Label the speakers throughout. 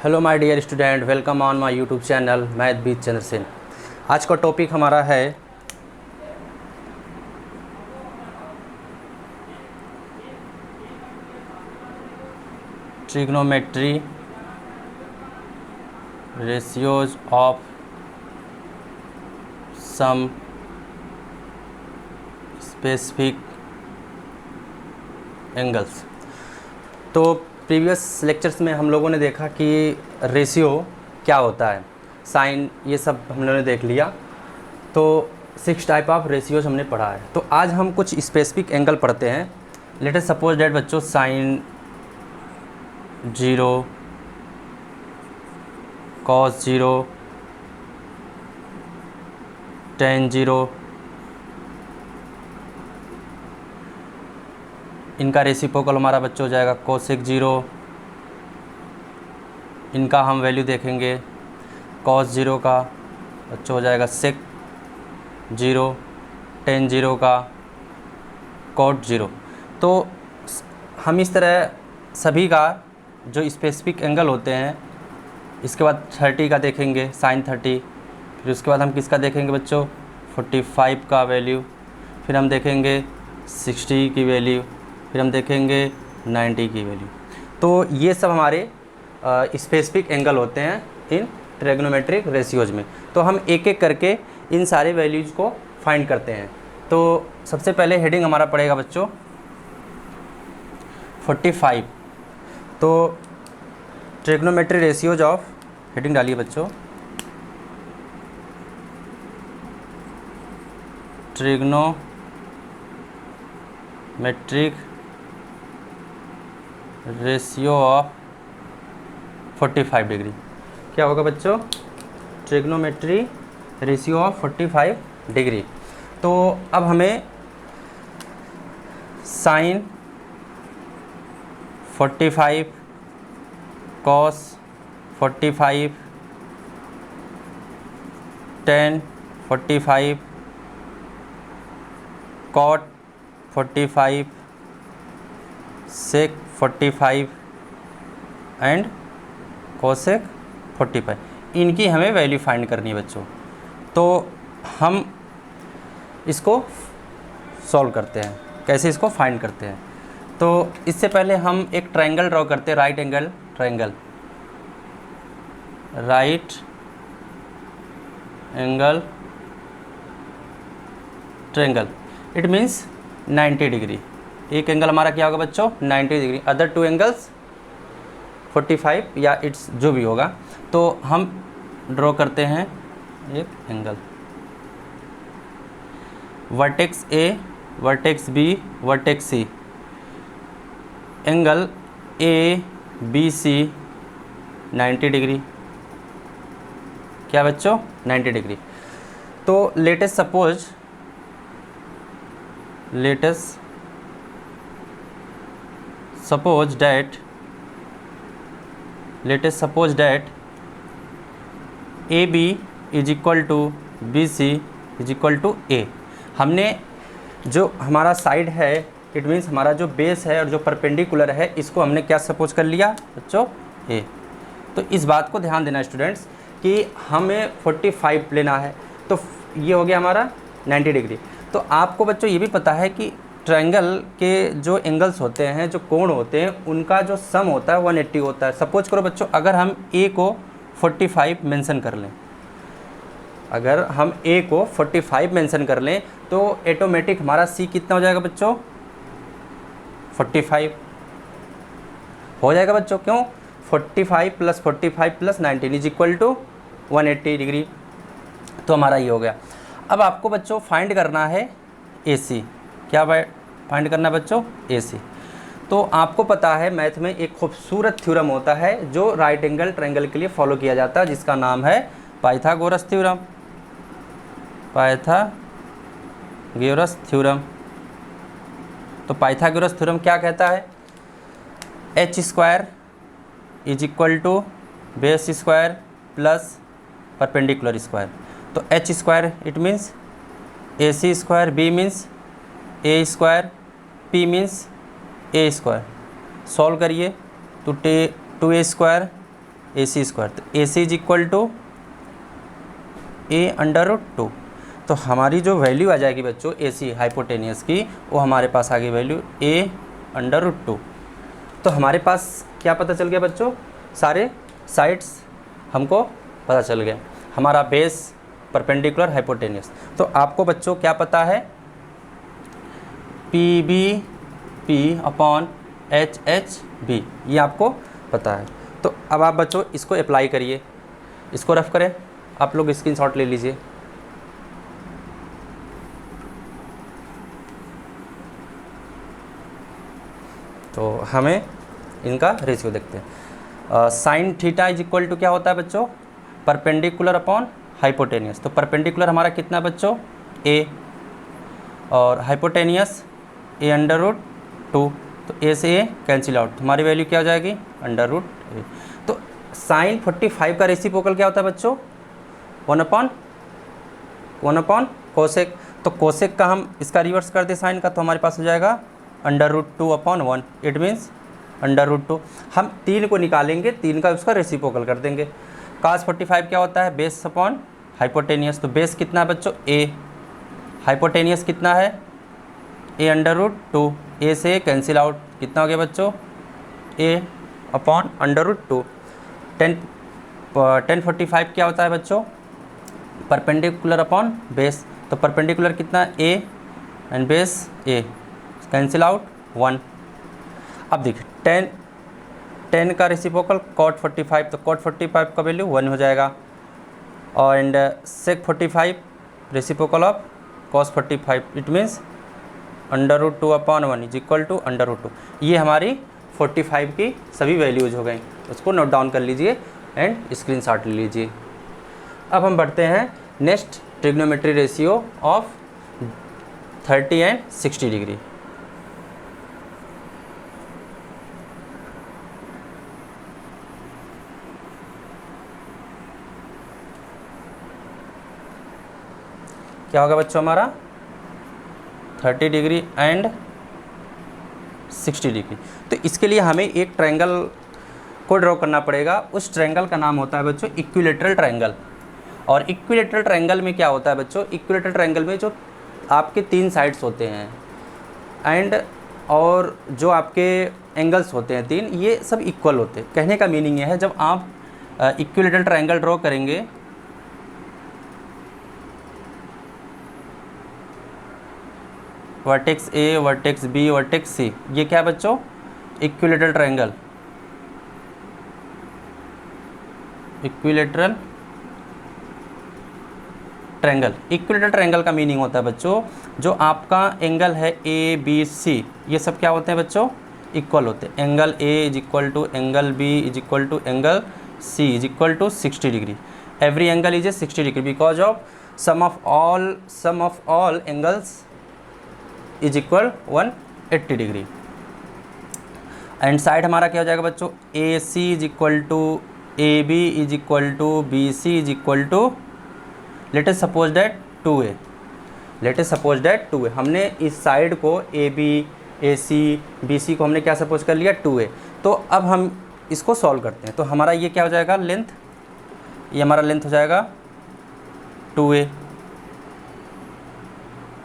Speaker 1: Hello my dear student, welcome on my YouTube channel math with Chandra Sen. आज का topic हमारा है trigonometry ratios of some specific angles. तो previous lectures में हम लोगों ने देखा कि रेशियो क्या होता है, साइन, ये सब हम लोगों ने देख लिया। तो 6 टाइप ऑफ रेशियोज हमने पढ़ा है। तो आज हम कुछ स्पेसिफिक एंगल पढ़ते हैं। लेट अस सपोज दैट बच्चों साइन 0, कॉस 0, टेन 0, इनका रेसिप्रोकल हमारा बच्चों हो जाएगा कोसेक 0। इनका हम वैल्यू देखेंगे, कॉस 0 का बच्चों हो जाएगा सेक 0, टेन 0 का कॉट 0। तो हम इस तरह सभी का जो स्पेसिफिक एंगल होते हैं, इसके बाद 30 का देखेंगे, साइन 30। फिर उसके बाद हम किसका देखेंगे बच्चों, 45 का वैल्यू। फिर हम देखेंगे 60 की वैल्यू। फिर हम देखेंगे 90 की वैल्यू। तो ये सब हमारे स्पेसिफिक एंगल होते हैं इन ट्रिग्नोमेट्रिक रेशियोज में। तो हम एक एक करके इन सारे वैल्यूज़ को फाइंड करते हैं। तो सबसे पहले हेडिंग हमारा पड़ेगा बच्चों 45। तो ट्रिग्नोमेट्री रेशियोज ऑफ, हेडिंग डालिए बच्चों, ट्रिग्नोमेट्रिक रेशियो ऑफ 45 डिग्री। क्या होगा बच्चों, ट्रिग्नोमेट्री रेशियो ऑफ 45 डिग्री। तो अब हमें sine 45, cos 45, tan 45, cot 45, sec 45 and cosec 45, इनकी हमें वैल्यू फाइंड करनी है बच्चों। तो हम इसको सॉल्व करते हैं, कैसे इसको फाइंड करते हैं। तो इससे पहले हम एक ट्रायंगल ड्रॉ करते हैं, right angle triangle, right angle triangle. It means 90 degree. एक एंगल हमारा क्या होगा बच्चों, 90 डिग्री। अदर टू एंगल्स 45 या इट्स जो भी होगा। तो हम ड्रॉ करते हैं एक angle, vertex A, vertex B, vertex C. Angle A B C 90 degree. क्या बच्चों, 90 डिग्री। तो let us suppose that AB is equal to BC is equal to A। हमने जो हमारा साइड है, इट मीन्स हमारा जो बेस है और जो परपेंडिकुलर है, इसको हमने क्या सपोज कर लिया बच्चों, A। तो इस बात को ध्यान देना स्टूडेंट्स कि हमें 45 लेना है। तो ये हो गया हमारा 90 डिग्री। तो आपको बच्चों ये भी पता है कि ट्रायंगल के जो एंगल्स होते हैं, जो कोण होते हैं, उनका जो सम होता है 180 होता है। सपोज करो बच्चों, अगर हम A को 45 मेंशन कर लें, अगर हम A को 45 मेंशन कर लें, तो ऑटोमेटिक हमारा C कितना हो जाएगा बच्चों, 45 हो जाएगा बच्चों। क्यों, 45 plus 45 plus 19 is equal to 180 degree. तो हमारा ये हो गया। अब आपको बच्चों फाइंड करना है AC। क्या फाइंड करना है बच्चों, AC। तो आपको पता है मैथ में एक खूबसूरत थ्योरम होता है जो राइट एंगल ट्रायंगल के लिए फॉलो किया जाता है, जिसका नाम है पाइथागोरस थ्योरम। Pythagoras theorem. तो पाइथागोरस थ्योरम क्या कहता है, h square is equal to base square plus perpendicular square. तो h square it means AC square, B means A square, P means A square. Solve करिए तो 2A square AC square, तो AC is equal to A√2। तो हमारी जो value आ जाएगी बच्चों AC hypotenuse की, वो हमारे पास आ गई वैल्यू A√2। तो हमारे पास क्या पता चल गया बच्चों, सारे साइड्स हमको पता चल गया, हमारा बेस, परपेंडिकुलर, हाइपोटेनियस। तो आपको बच्चों क्या पता है, PBP/HHB, ये आपको पता है। तो अब आप बच्चों इसको अप्लाई करिए, इसको रफ करें, आप लोग स्क्रीनशॉट ले लीजिए। तो हमें इनका रेशियो देखते हैं। Sine theta is equal to क्या होता है बच्चों, परपेंडिकुलर अपॉन हाइपोटेनियस। तो परपेंडिकुलर हमारा कितना बच्चों, A, और हाइपोटेनियस A√2। तो A से A कैंसिल आउट, हमारी वैल्यू क्या हो जाएगी, √A। तो साइन 45 का रेसिप्रोकल क्या होता है बच्चों, 1/1 कोसेक। तो कोसेक का हम इसका रिवर्स कर दे साइन का, तो हमारे पास हो जाएगा √2/1। It means √2। हम 3 को निकालेंगे, 3 का उसका रेसिप्रोकल कर देंगे। cos 45 क्या होता है, बेस अपॉन हाइपोटेनियस। तो बेस कितना है बच्चों, A, हाइपोटेनियस कितना है, A√2। A से कैंसिल आउट, कितना हो गया बच्चों, A/√2। 1045 क्या होता है बच्चों, परपेंडिकुलर अपॉन बेस। तो परपेंडिकुलर कितना, A and base A, cancel out 1। अब देखिए 10 का रेसिप्रोकल cot 45, तो cot 45 का वैल्यू 1 हो जाएगा। और and sec 45 reciprocal of cos 45, it means √2/1 is equal to √2। ये हमारी 45 की सभी वैल्यूज हो गई, उसको नोट डाउन कर लीजिए एंड स्क्रीनशॉट ले लीजिए। अब हम बढ़ते हैं next, trigonometry ratio of 30 and 60 degree. क्या होगा बच्चों हमारा, 30 डिग्री एंड 60 डिग्री। तो इसके लिए हमें एक ट्रायंगल को ड्रॉ करना पड़ेगा। उस ट्रायंगल का नाम होता है बच्चों इक्विलेटरल ट्रायंगल। और इक्विलेटरल ट्रायंगल में क्या होता है बच्चों, इक्विलेटरल ट्रायंगल में जो आपके 3 साइड्स होते हैं एंड और जो आपके एंगल्स होते हैं 3, ये सब इक्वल होते हैं। कहने का मीनिंग ये है, जब आप इक्विलेटरल ट्रायंगल ड्रॉ करेंगे, vertex A, vertex B, vertex C, ये क्या है बच्चों, equilateral triangle. Equilateral triangle, equilateral triangle का मीनिंग होता है बच्चों, जो आपका एंगल है ABC, ये सब क्या होते हैं बच्चों, इक्वल होते हैं। Angle A is equal to angle B is equal to angle C is equal to 60 degree. Every angle is a 60 degree because of sum of all angles is equal 180 degree. And side हमारा क्या हो जाएगा बच्चों, AC is equal to AB is equal to BC is equal to, let us suppose that 2A। Let us suppose that 2A, हमने इस side को AB, AC, BC को हमने क्या सपोज कर लिया, 2A। तो अब हम इसको सॉल्व करते हैं। तो हमारा ये क्या हो जाएगा, लेंथ, ये हमारा लेंथ हो जाएगा 2A।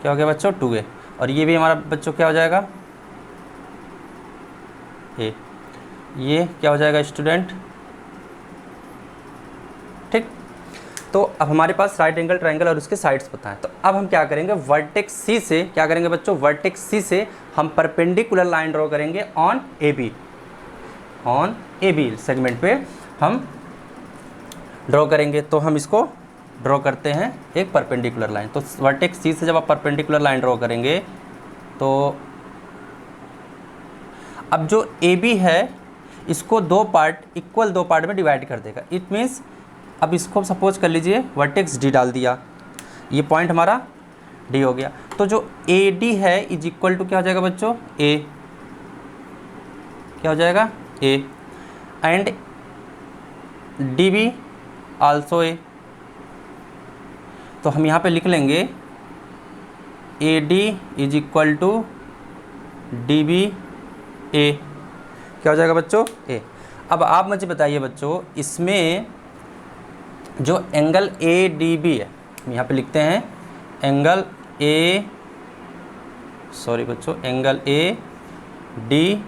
Speaker 1: क्या हो गया बच्चों, 2A। और ये भी हमारा बच्चों क्या हो जाएगा, A। ये क्या हो जाएगा स्टूडेंट, ठीक। तो अब हमारे पास राइट एंगल ट्रायंगल और उसके साइड्स पता है। तो अब हम क्या करेंगे, वर्टेक्स C से क्या करेंगे बच्चों, वर्टेक्स C से हम परपेंडिकुलर लाइन ड्रॉ करेंगे ऑन AB सेगमेंट पे हम ड्रॉ करेंगे। तो हम इसको ड्रॉ करते हैं एक परपेंडिकुलर लाइन। तो वर्टेक्स C से जब आप परपेंडिकुलर लाइन ड्रॉ करेंगे, तो अब जो AB है इसको इक्वल दो पार्ट में डिवाइड कर देगा। इट मीन्स अब इसको सपोज कर लीजिए वर्टेक्स D डाल दिया, ये पॉइंट हमारा D हो गया। तो जो AD है इज इक्वल टू क्या हो जाएगा बच्चों, A। क्या हो जाएगा, A। And DB also A। तो हम यहाँ पे लिख लेंगे AD is equal to DB A। क्या हो जाएगा बच्चों, A। अब आप मुझे बताइए बच्चों, इसमें जो एंगल ए डी बी है, यहाँ पे लिखते हैं angle angle A D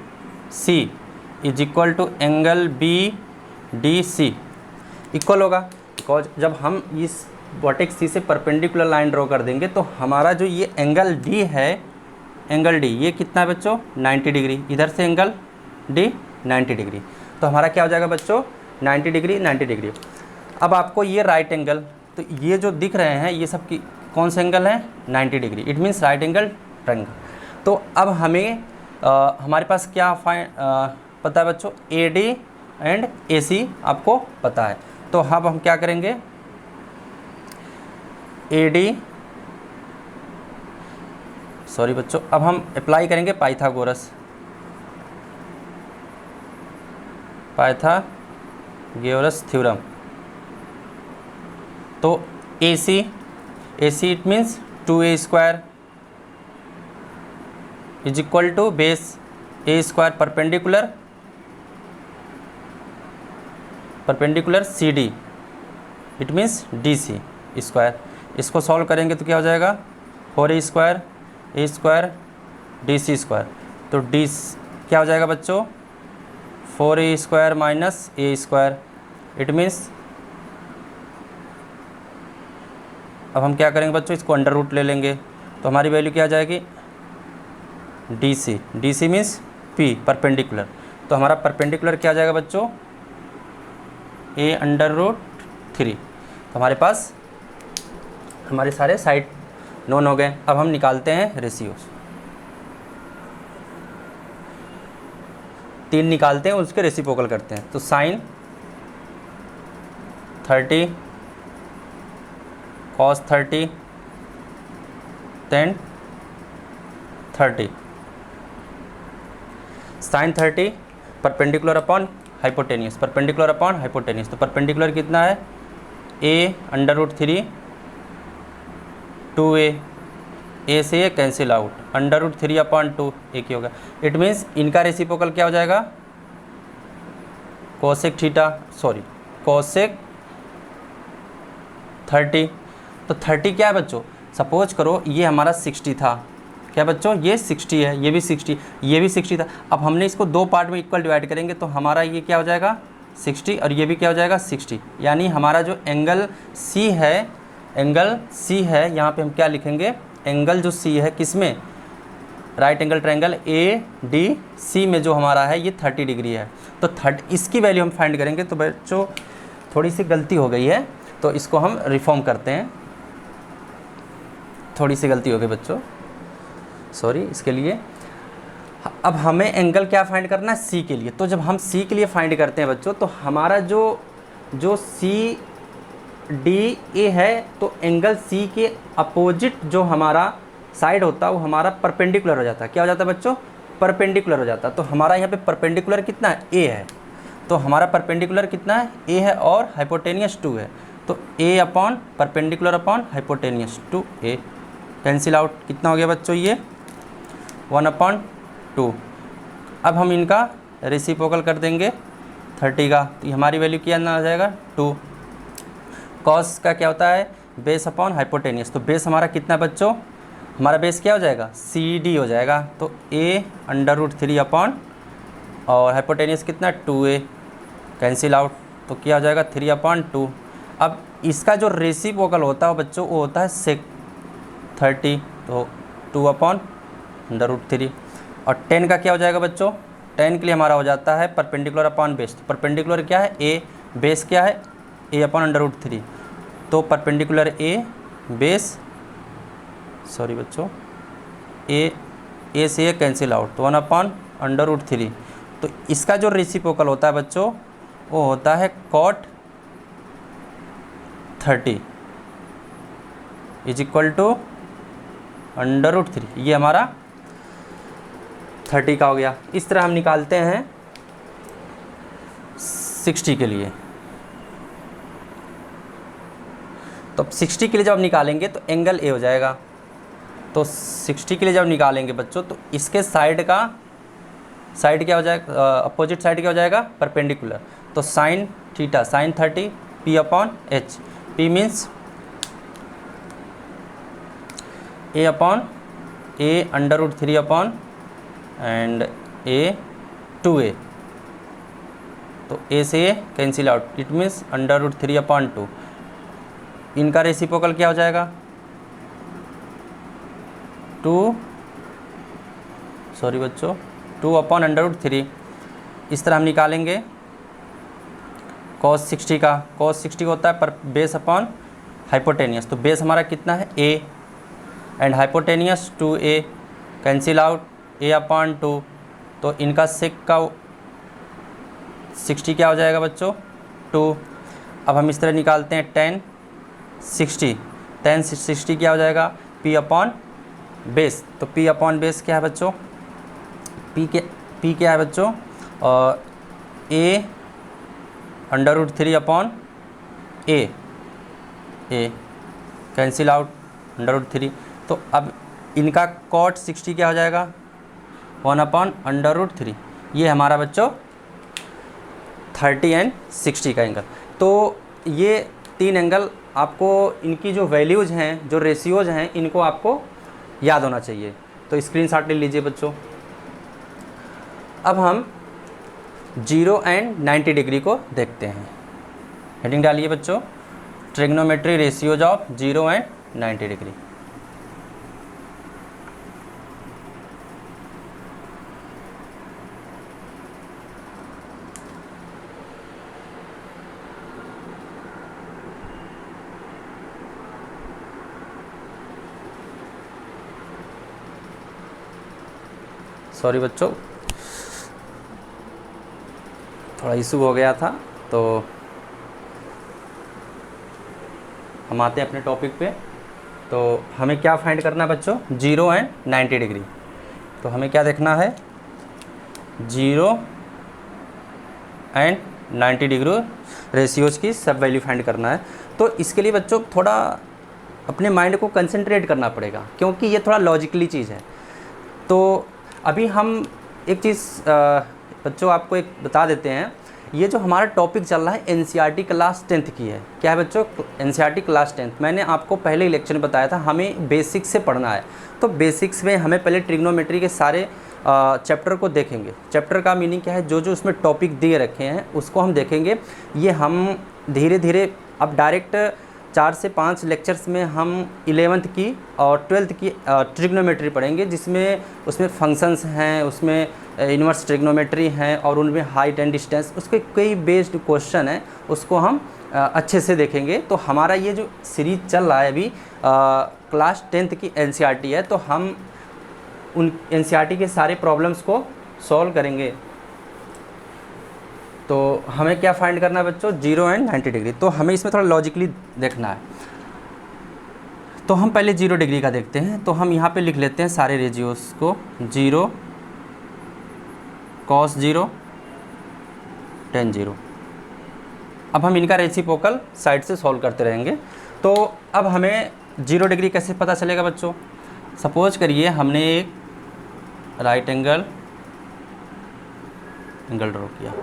Speaker 1: C is equal to angle B D C equal होगा, बिकॉज जब हम इस वर्टेक्स सी से परपेंडिकुलर लाइन ड्रॉ कर देंगे तो हमारा जो ये एंगल डी है, एंगल डी ये कितना है बच्चों 90 डिग्री, इधर से एंगल डी 90 डिग्री, तो हमारा क्या हो जाएगा बच्चों 90 डिग्री 90 डिग्री। अब आपको ये राइट एंगल, तो ये जो दिख रहे हैं ये सब की कौन से एंगल हैं 90 degree, it means right angle triangle. तो अब हमें हमारे पास क्या पता है बच्चों, ए डी एंड ए सी आपको पता है, तो अब हम क्या करेंगे ए डी बच्चों, अब हम अप्लाई करेंगे पाइथागोरस थ्योरम। तो A C it means 2a² is equal to base a² perpendicular C D it means DC²। इसको सॉल्व करेंगे तो क्या हो जाएगा 4a² DC², तो डी क्या हो जाएगा बच्चों 4a² minus a², it means अब हम क्या करेंगे बच्चों, इसको अंडर रूट ले लेंगे तो हमारी वैल्यू क्या आ जाएगी DC मीन्स P परपेंडिकुलर, तो हमारा परपेंडिकुलर क्या आ जाएगा बच्चों a√3। तो हमारे पास हमारे सारे साइड नोन हो गए। अब हम निकालते हैं रेशियोज, 3 निकालते हैं उसके रेसिप्रोकल करते हैं। तो sine 30 cos 30 tan 30 sin 30 perpendicular upon hypotenuse, तो परपेंडिकुलर कितना है a√3 2a, ए से ये कैंसिल आउट, √3/2 एक ही होगा। इट मीन्स इनका रेसिप्रोकल क्या हो जाएगा कोसेक 30। तो 30 क्या है बच्चों, सपोज करो ये हमारा 60 था, क्या बच्चों ये 60 है, ये भी 60 था। अब हमने इसको 2 पार्ट में इक्वल डिवाइड करेंगे तो हमारा ये क्या हो जाएगा 60 और ये भी क्या हो जाएगा 60, यानी हमारा जो एंगल C है यहाँ पे हम क्या लिखेंगे, एंगल जो C है किस में, राइट एंगल ट्रायंगल ADC में जो हमारा है ये 30 डिग्री है। तो इसकी वैल्यू हम फाइंड करेंगे। तो बच्चों थोड़ी सी गलती हो गई है तो इसको हम रिफॉर्म करते हैं, थोड़ी सी गलती हो गई बच्चों, सॉरी इसके लिए। अब हमें एंगल क्या फाइंड करना है C के लिए, तो जब हम C के लिए फाइंड करते हैं बच्चों तो हमारा जो CDA है तो एंगल C के अपोजिट जो हमारा साइड होता है वो हमारा परपेंडिकुलर हो जाता है। क्या हो जाता है बच्चों परपेंडिकुलर हो जाता है। तो हमारा यहाँ पे परपेंडिकुलर कितना है A है, तो हमारा परपेंडिकुलर कितना है A है और हाइपोटेनियस 2 है, तो A upon perpendicular upon hypotenuse 2A cancel out, कितना हो गया बच्चों ये 1/2। अब हम इनका रेसिप्रोकल कर देंगे 30 का, तो हमारी वैल्यू क्या आ जाएगा 2। कॉस का क्या होता है बेस अपॉन हाइपोटेनियस, तो बेस हमारा कितना बच्चों, हमारा बेस क्या हो जाएगा CD हो जाएगा, तो A√3 अपॉन और हाइपोटेनियस कितना 2A कैंसिल आउट, तो क्या हो जाएगा 3/2। अब इसका जो रेसिप्रोकल होता है बच्चों वो होता है सेक 30, तो 2/√3। और 10 का क्या हो जाएगा बच्चों, 10 के लिए हमारा हो जाता है परपेंडिकुलर अपॉन बेस, तो परपेंडिकुलर क्या है A, बेस क्या है A/√3, तो परपेंडिकुलर A बेस सॉरी बच्चों A से A कैंसिल आउट, तो 1/√3। तो इसका जो रेसिप्रोकल होता है बच्चों वो होता है cot 30 इज इक्वल टू √3, ये हमारा 30 का हो गया। इस तरह हम निकालते हैं 60 के लिए। तो अब 60 के लिए जब निकालेंगे तो एंगल A हो जाएगा, तो 60 के लिए जब निकालेंगे बच्चों तो इसके साइड का साइड क्या हो जाएगा, अपोजिट साइड क्या हो जाएगा, परपेंडिकुलर। तो sine theta sine 30 P upon H, P means a upon a under root 3 upon and a 2a, तो a से a cancel out, it means under root 3 upon 2। इनका रेसिप्रोकल क्या हो जाएगा, 2 अपॉन अंडर रूट 3। इस तरह हम निकालेंगे cos 60 का, cos 60 का होता है पर बेस अपॉन हाइपोटेनियस, तो बेस हमारा कितना है a and hypotenuse 2a, cancel out a upon 2। तो इनका सेक का 60 क्या हो जाएगा बच्चों, 2। अब हम इस तरह निकालते हैं tan 60 क्या हो जाएगा, p अपॉन बेस। तो p अपॉन बेस क्या है बच्चों, p क्या है बच्चों, a under root 3 upon a cancel out under root 3। तो अब इनका cot 60 क्या हो जाएगा, 1 अपॉन अंडर रूट 3। ये हमारा बच्चों 30 एंड 60 का एंगल। तो ये 3 एंगल आपको, इनकी जो वैल्यूज़ हैं, जो रेशियोज़ हैं, इनको आपको याद होना चाहिए। तो स्क्रीनशॉट ले लीजिए बच्चों। अब हम 0 एंड 90 डिग्री को देखते हैं। हेडिंग डालिए बच्चों, trigonometry ratios of 0 and 90 degree. Sorry बच्चों, थोड़ा इशू हो गया था। तो हम आते हैं अपने टॉपिक पे। तो हमें क्या फाइंड करना है बच्चों, 0 एंड 90 डिग्री। तो हमें क्या देखना है, 0 एंड 90 डिग्री रेशियोज़ की सब वैल्यू फाइंड करना है। तो इसके लिए बच्चों थोड़ा अपने माइंड को कंसंट्रेट करना पड़ेगा, क्योंकि ये थोड़ा लॉजिकली चीज़ है। तो अभी हम एक चीज़ बच्चों आपको एक बता देते हैं। ये जो हमारा टॉपिक चल रहा है एनसीईआरटी क्लास 10th की है। क्या है बच्चों, एनसीईआरटी क्लास 10th। मैंने आपको पहले ही लेक्चर में बताया था हमें बेसिक्स से पढ़ना है। तो बेसिक्स में हमें पहले ट्रिग्नोमेट्री के सारे चैप्टर को देखेंगे। चैप्टर का मीनिंग क्या है, जो जो उसमें टॉपिक दिए रखे हैं उसको हम देखेंगे। ये हम धीरे धीरे अब डायरेक्ट 4 से 5 लेक्चर्स में हम 11th की और 12th की ट्रिग्नोमेट्री पढ़ेंगे, जिसमें उसमें फंक्शंस हैं, उसमें इन्वर्स ट्रिग्नोमेट्री हैं और उनमें हाइट एंड डिस्टेंस, उसके कई बेस्ड क्वेश्चन हैं, उसको हम अच्छे से देखेंगे। तो हमारा ये जो सीरीज चल रहा है अभी क्लास 10th की एनसीईआरटी है, तो हम उन एनसीईआरटी के सारे प्रॉब्लम्स को सॉल्व करेंगे। तो हमें क्या फाइंड करना है बच्चों, 0 एंड 90 डिग्री। तो हमें इसमें थोड़ा लॉजिकली देखना है। तो हम पहले 0 डिग्री का देखते हैं। तो हम यहाँ पे लिख लेते हैं सारे रेशियोज को, 0 cos 0 tan 0। अब हम इनका रेसिप्रोकल साइड से सॉल्व करते रहेंगे। तो अब हमें 0 डिग्री कैसे पता चलेगा बच्चों, सपोज करिए हमने एक राइट एंगल ड्रॉ किया।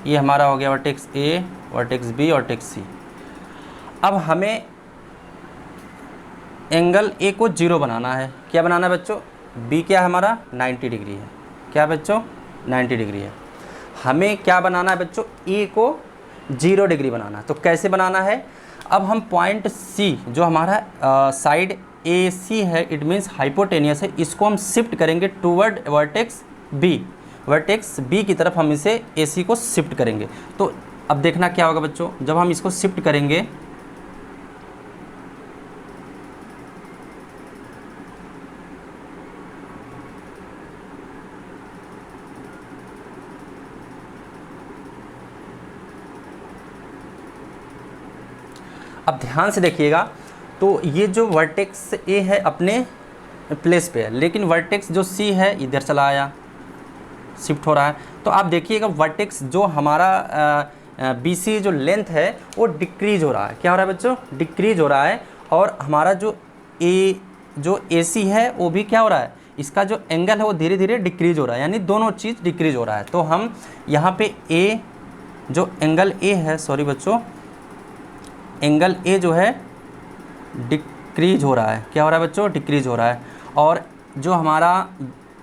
Speaker 1: ये हमारा हो गया vertex A, vertex B, vertex C. अब हमें एंगल ए को 0 बनाना है। क्या बनाना है बच्चों, बी क्या है हमारा 90 डिग्री है। क्या बच्चों 90 डिग्री है। हमें क्या बनाना है बच्चों, ए को 0 डिग्री बनाना है। तो कैसे बनाना है, अब हम पॉइंट सी जो हमारा साइड ए सी है, इट मीन्स हाइपोटेनियस है, इसको हम शिफ्ट करेंगे toward vertex B. Vertex B की तरफ हम इसे ए सी को शिफ्ट करेंगे। तो अब देखना क्या होगा बच्चों, जब हम इसको शिफ्ट करेंगे अब ध्यान से देखिएगा। तो ये जो वर्टेक्स ए है अपने प्लेस पे है, लेकिन वर्टेक्स जो सी है इधर चला आया, शिफ्ट हो रहा है। तो आप देखिएगा वर्टेक्स जो हमारा बी सी जो लेंथ है वो डिक्रीज हो रहा है। क्या हो रहा है बच्चों, डिक्रीज हो रहा है। और हमारा जो ए सी है वो भी क्या हो रहा है, इसका जो एंगल है वो धीरे धीरे डिक्रीज हो रहा है, यानी दोनों चीज़ डिक्रीज हो रहा है। तो हम यहाँ पे ए, जो एंगल ए है, सॉरी बच्चों, एंगल ए जो है डिक्रीज हो रहा है। क्या हो रहा है बच्चों? डिक्रीज हो रहा है। और जो हमारा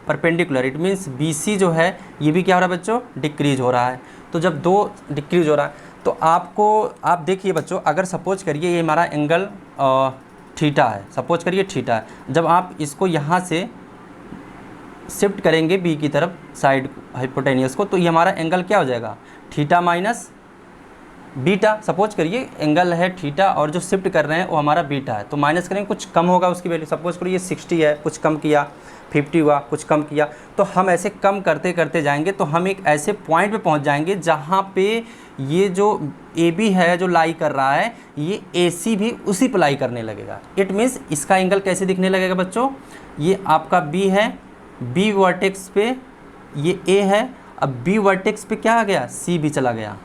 Speaker 1: परपेंडिकुलर, इट मीन्स बीसी जो है, ये भी क्या हो रहा है बच्चों? डिक्रीज हो रहा है। तो जब दो डिक्रीज हो रहा है तो आप देखिए बच्चों, अगर सपोज करिए ये हमारा एंगल थीटा है, सपोज करिए थीटा है, जब आप इसको यहाँ से शिफ्ट करेंगे बी की तरफ साइड हाइपोटेनियस को, तो ये हमारा एंगल क्या हो जाएगा? Theta minus beta. सपोज करिए एंगल है थीटा और जो शिफ्ट कर रहे हैं वो हमारा बीटा है, तो माइनस करेंगे, कुछ कम होगा उसकी वैल्यू। सपोज करिए 60 है, कुछ कम किया, 50 हुआ, कुछ कम किया, तो हम ऐसे कम करते करते जाएंगे तो हम एक ऐसे पॉइंट पे पहुंच जाएंगे जहां पे ये जो ए बी है जो लाई कर रहा है, ये ए सी भी उसी पर लाई करने लगेगा। इट मीन्स इसका एंगल कैसे दिखने लगेगा बच्चों? ये आपका बी है, बी वर्टेक्स पे ये ए है, अब बी वर्टेक्स पे क्या आ गया? सी भी चला गया,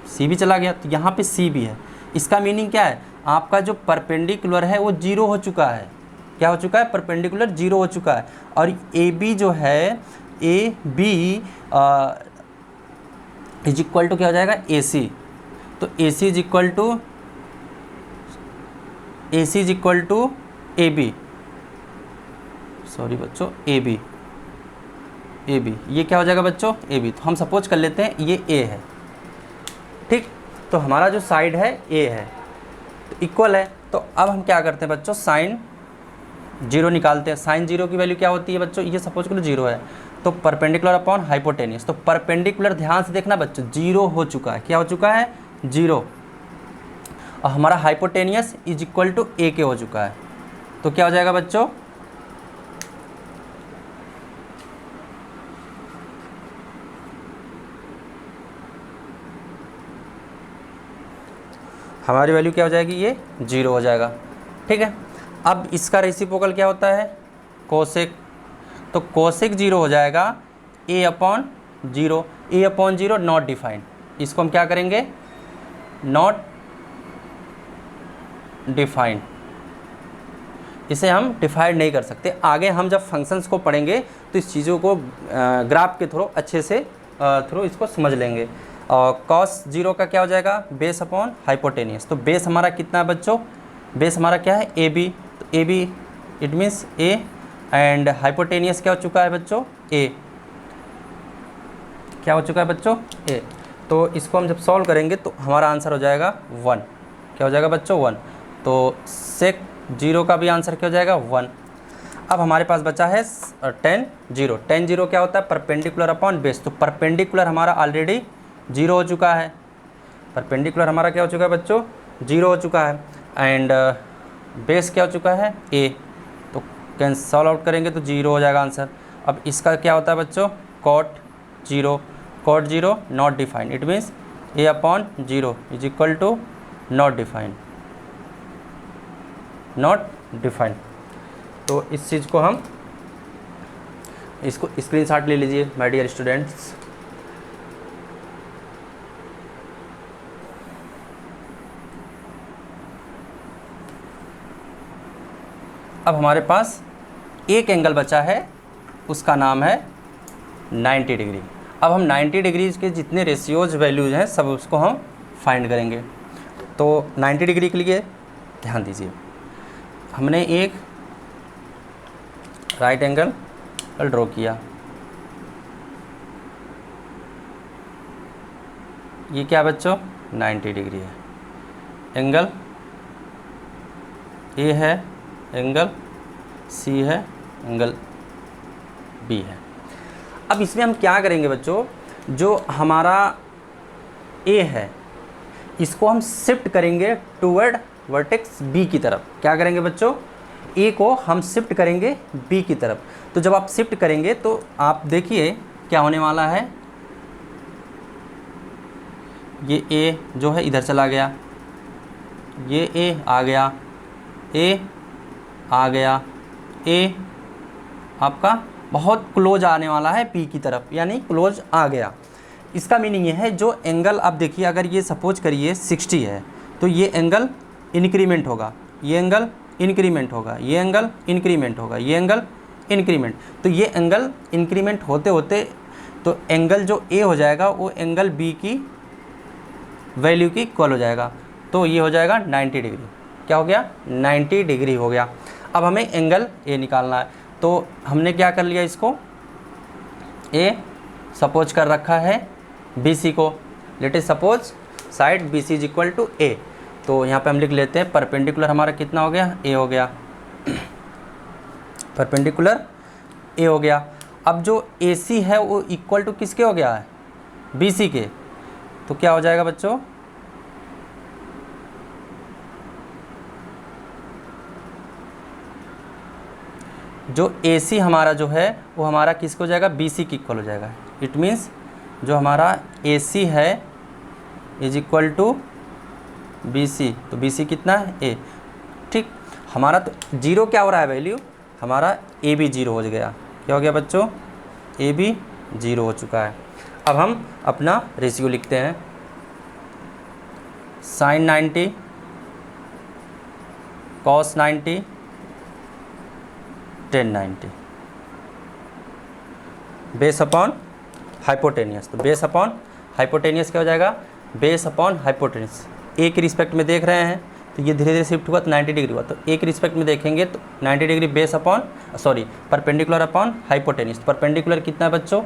Speaker 1: सी भी चला गया, तो यहाँ पे सी भी है। इसका मीनिंग क्या है? आपका जो परपेंडिकुलर है वो जीरो हो चुका है। क्या हो चुका है? परपेंडिकुलर जीरो हो चुका है। और ए बी जो है, A B is equal to क्या हो जाएगा? A C. तो A C is equal to A B, sorry बच्चों, ए बी, ये क्या हो जाएगा बच्चों? A B. तो हम सपोज कर लेते हैं ये ए है, ठीक, तो हमारा जो साइड है ए है, तो इक्वल है। तो अब हम क्या करते हैं बच्चों? साइन जीरो निकालते हैं। साइन जीरो की वैल्यू क्या होती है बच्चों? ये सपोज करो जीरो है, तो परपेंडिकुलर अपॉन हाइपोटेनियस, तो परपेंडिकुलर ध्यान से देखना बच्चों, जीरो हो चुका है। क्या हो चुका है? जीरो। और हमारा हाइपोटेनियस इज इक्वल टू ए के हो चुका है, तो क्या हो जाएगा बच्चों? हमारी वैल्यू क्या हो जाएगी? ये जीरो हो जाएगा, ठीक है। अब इसका रेसिप्रोकल क्या होता है? कोसेक। तो कोसेक जीरो हो जाएगा A upon zero, A upon zero not defined. इसको हम क्या करेंगे? नॉट डिफाइंड, इसे हम डिफाइंड नहीं कर सकते। आगे हम जब फंक्शंस को पढ़ेंगे तो इस चीज़ों को ग्राफ के थ्रू अच्छे से इसको समझ लेंगे। कॉस जीरो का क्या हो जाएगा? Base upon hypotenuse. तो बेस हमारा कितना है बच्चों? बेस हमारा क्या है? A B. तो A B it means A, and hypotenuse क्या हो चुका है बच्चों? ए। क्या हो चुका है बच्चों? ए। तो इसको हम जब सॉल्व करेंगे तो हमारा आंसर हो जाएगा 1। क्या हो जाएगा बच्चों? 1। तो सेक जीरो का भी आंसर क्या हो जाएगा? 1। अब हमारे पास बचा है टेन जीरो। टेन जीरो क्या होता है? Perpendicular upon base. तो परपेंडिकुलर हमारा ऑलरेडी जीरो हो चुका है, परपेंडिकुलर हमारा क्या हो चुका है बच्चों? जीरो हो चुका है, एंड बेस क्या हो चुका है? ए। तो कैंसल आउट करेंगे तो जीरो हो जाएगा आंसर। अब इसका क्या होता है बच्चों? Cot zero. Cot zero not defined, it means a upon zero is equal to not defined, not defined. तो इस चीज़ को हम इसको स्क्रीनशॉट ले लीजिए माय डियर स्टूडेंट्स। अब हमारे पास एक एंगल बचा है, उसका नाम है 90 डिग्री। अब हम 90 डिग्रीज के जितने रेशियोज वैल्यूज हैं सब उसको हम फाइंड करेंगे। तो 90 डिग्री के लिए ध्यान दीजिए, हमने एक राइट एंगल ड्रॉ किया। ये क्या बच्चों? 90 डिग्री है। एंगल ए है, एंगल सी है, एंगल बी है। अब इसमें हम क्या करेंगे बच्चों? जो हमारा ए है इसको हम शिफ्ट करेंगे टूवर्ड वर्टेक्स बी की तरफ। क्या करेंगे बच्चों? ए को हम शिफ्ट करेंगे बी की तरफ। तो जब आप शिफ्ट करेंगे तो आप देखिए क्या होने वाला है। ये ए जो है इधर चला गया, ये ए आ गया, ए आ गया, ए आपका बहुत क्लोज आने वाला है पी की तरफ, यानी क्लोज आ गया। इसका मीनिंग ये है, जो एंगल आप देखिए, अगर ये सपोज करिए 60 है तो ये एंगल इंक्रीमेंट होगा, ये एंगल इंक्रीमेंट होगा, ये एंगल इंक्रीमेंट होगा, ये एंगल इंक्रीमेंट। तो ये एंगल इंक्रीमेंट होते होते तो एंगल जो ए हो जाएगा वो एंगल बी की वैल्यू की इक्वल हो जाएगा। तो ये हो जाएगा 90 डिग्री। क्या हो गया? 90 डिग्री हो गया। अब हमें एंगल ए निकालना है। तो हमने क्या कर लिया, इसको ए सपोज कर रखा है BC को। Let is suppose side BC is equal to A. तो यहाँ पे हम लिख लेते हैं परपेंडिकुलर हमारा कितना हो गया? ए हो गया। परपेंडिकुलर ए हो गया। अब जो AC है वो इक्वल टू किसके हो गया है? BC के। तो क्या हो जाएगा बच्चों? जो AC हमारा जो है वो हमारा किसको हो जाएगा? BC की इक्वल हो जाएगा। इट मीन्स जो हमारा AC है इज इक्वल टू BC। तो BC कितना है? A। ठीक, हमारा तो जीरो क्या हो रहा है वैल्यू? हमारा AB जीरो हो गया। क्या हो गया बच्चों? AB जीरो हो चुका है। अब हम अपना रेशियो लिखते हैं। sin 90 cos 90 tan 90 base upon hypotenuse. तो बेस अपॉन हाइपोटेनियस क्या हो जाएगा? Base upon hypotenuse. ए के रिस्पेक्ट में देख रहे हैं तो ये धीरे धीरे शिफ्ट हुआ तो 90 डिग्री हुआ। तो ए के रिस्पेक्ट में देखेंगे तो 90 degree base upon perpendicular upon hypotenuse. Perpendicular कितना है बच्चों?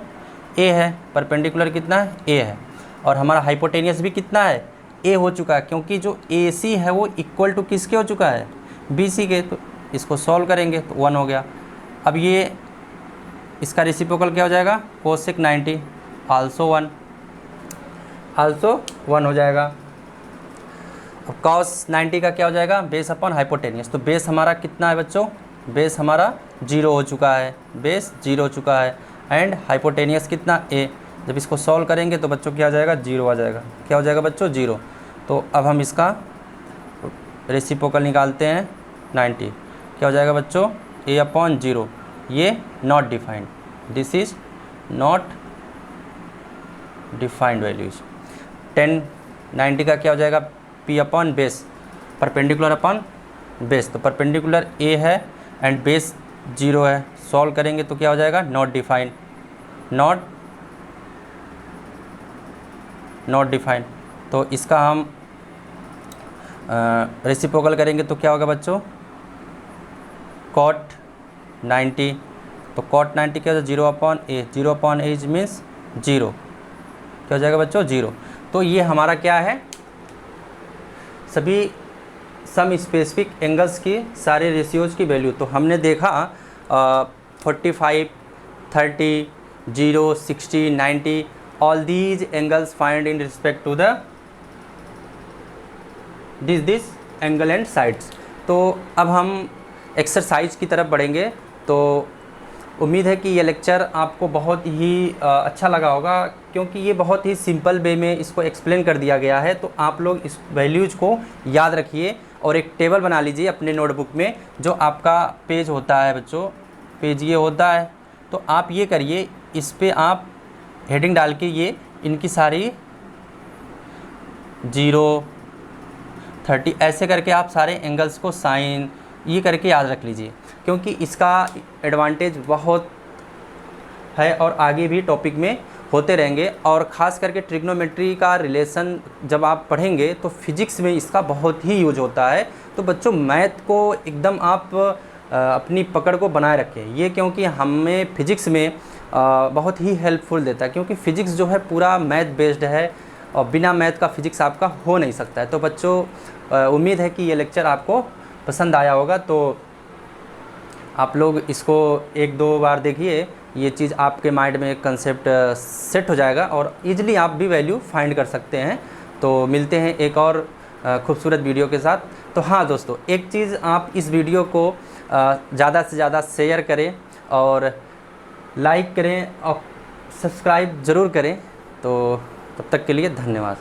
Speaker 1: ए है। परपेंडिकुलर कितना है? ए है। और हमारा हाइपोटेनियस भी कितना है? ए हो चुका है, क्योंकि जो AC है वो इक्वल टू किसके हो चुका है? BC के। तो इसको सॉल्व करेंगे तो 1 हो गया। अब ये इसका रेसिप्रोकल क्या हो जाएगा? कोसेक 90 आल्सो 1 हो जाएगा। अब cos 90 का क्या हो जाएगा? Base upon hypotenuse. तो बेस हमारा कितना है बच्चों? बेस हमारा 0 हो चुका है। बेस 0 हो चुका है। एंड हाइपोटेनियस कितना? A। जब इसको सॉल्व करेंगे तो बच्चों क्या आ जाएगा? 0 आ जाएगा। क्या हो जाएगा बच्चों? 0। तो अब हम इसका रेसिप्रोकल निकालते हैं 90। क्या हो जाएगा बच्चों? A upon 0। ये not defined, this is not defined values. 10 90 का क्या हो जाएगा? P upon base, perpendicular upon base. तो परपेंडिकुलर A है एंड बेस 0 है। सॉल्व करेंगे तो क्या हो जाएगा? Not defined, not defined. तो इसका हम रेसिप्रोकल करेंगे तो क्या होगा बच्चों? cot 90। तो cot 90 क्या हो जाएगा? 0 upon A। 0 upon A means 0। क्या हो जाएगा बच्चों? 0। तो ये हमारा क्या है? सभी सम स्पेसिफिक एंगल्स की सारे रेशियोज की वैल्यू। तो हमने देखा 45, 30, 0, 60, 90 all these angles find in respect to the this angle and sides। तो अब हम एक्सरसाइज की तरफ बढ़ेंगे। तो उम्मीद है कि ये लेक्चर आपको बहुत ही अच्छा लगा होगा, क्योंकि ये बहुत ही सिंपल वे में इसको एक्सप्लेन कर दिया गया है। तो आप लोग इस वैल्यूज को याद रखिए और एक टेबल बना लीजिए अपने नोटबुक में। जो आपका पेज होता है बच्चों, पेज ये होता है, तो आप ये करिए, इस पे आप हेडिंग डाल के ये इनकी सारी 0, 30 ऐसे करके आप सारे एंगल्स को साइन ये करके याद रख लीजिए, क्योंकि इसका एडवांटेज बहुत है और आगे भी टॉपिक में होते रहेंगे। और ख़ास करके ट्रिग्नोमेट्री का रिलेशन जब आप पढ़ेंगे तो फिजिक्स में इसका बहुत ही यूज होता है। तो बच्चों मैथ को एकदम आप अपनी पकड़ को बनाए रखें ये, क्योंकि हमें फिजिक्स में बहुत ही हेल्पफुल देता है, क्योंकि फ़िज़िक्स जो है पूरा मैथ बेस्ड है और बिना मैथ का फ़िज़िक्स आपका हो नहीं सकता है। तो बच्चों उम्मीद है कि ये लेक्चर आपको पसंद आया होगा। तो आप लोग इसको 1-2 बार देखिए, ये चीज़ आपके माइंड में कंसेप्ट सेट हो जाएगा और ईजिली आप भी वैल्यू फाइंड कर सकते हैं। तो मिलते हैं एक और खूबसूरत वीडियो के साथ। तो हाँ दोस्तों, एक चीज़ आप इस वीडियो को ज़्यादा से ज़्यादा शेयर करें और लाइक करें और सब्सक्राइब ज़रूर करें। तो तब तक के लिए धन्यवाद।